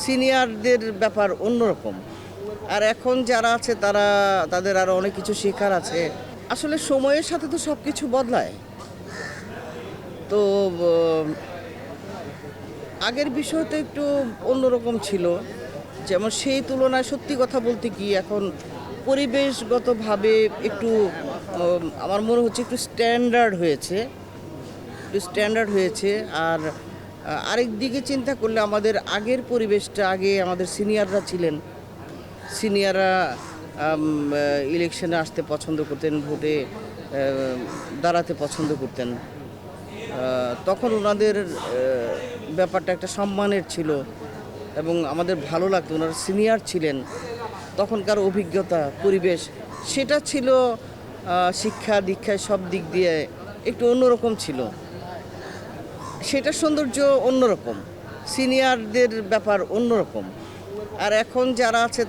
সিনিয়রদের ব্যাপার অন্যরকম। আর এখন যারা আছে তাদের আরও অনেক কিছু শেখার আছে। আসলে সময়ের সাথে তো সব কিছু বদলায়। তো আগের বিষয় তো একটু অন্যরকম ছিল, যেমন সেই তুলনায় সত্যি কথা বলতে কি এখন পরিবেশগতভাবে একটু আমার মনে হচ্ছে একটু স্ট্যান্ডার্ড হয়েছে। আর আরেক দিকে চিন্তা করলে আমাদের আগের পরিবেশটা, আগে আমাদের সিনিয়ররা ইলেকশনে আসতে পছন্দ করতেন, ভোটে দাঁড়াতে পছন্দ করতেন। তখন ওনাদের ব্যাপারটা একটা সম্মানের ছিল এবং আমাদের ভালো লাগতো। ওনারা সিনিয়র ছিলেন, তখনকার অভিজ্ঞতা, পরিবেশ সেটা ছিল শিক্ষা দীক্ষায় সব দিক দিয়ে একটু অন্যরকম ছিল। সেটা সৌন্দর্য অন্যরকম, সিনিয়রদের ব্যাপার অন্যরকম। আর এখন যারা আছে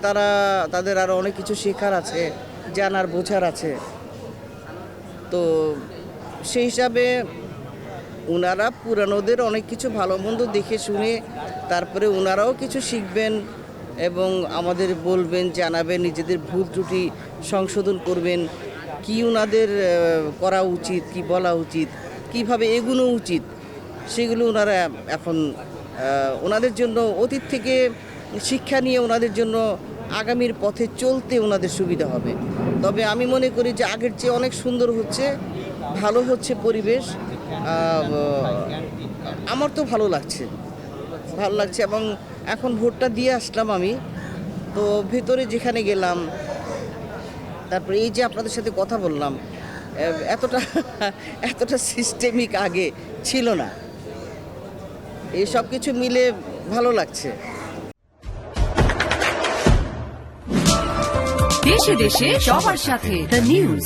তাদের আরও অনেক কিছু শেখার আছে, জানার বোঝার আছে। তো সেই হিসাবে ওনারা পুরানোদের অনেক কিছু ভালো মন্দ দেখে শুনে তারপরে ওনারাও কিছু শিখবেন এবং আমাদের বলবেন, জানাবেন, নিজেদের ভুল ত্রুটি সংশোধন করবেন, কি ওনাদের করা উচিত, কি বলা উচিত, কিভাবে এগোনো উচিত, সেগুলো ওনারা এখন ওনাদের জন্য অতীত থেকে শিক্ষা নিয়ে ওনাদের জন্য আগামীর পথে চলতে ওনাদের সুবিধা হবে। তবে আমি মনে করি যে আগের চেয়ে অনেক সুন্দর হচ্ছে, ভালো হচ্ছে পরিবেশ। আমার তো ভালো লাগছে এবং এখন ভোটটা দিয়ে আসলাম আমি। তো ভেতরে যেখানে গেলাম, তারপরে এই যে আপনাদের সাথে কথা বললাম, এতটা সিস্টেমিক আগে ছিল না। এই সব কিছু মিলে ভালো লাগছে। দেশে দেশে সবার সাথে দ্য নিউজ।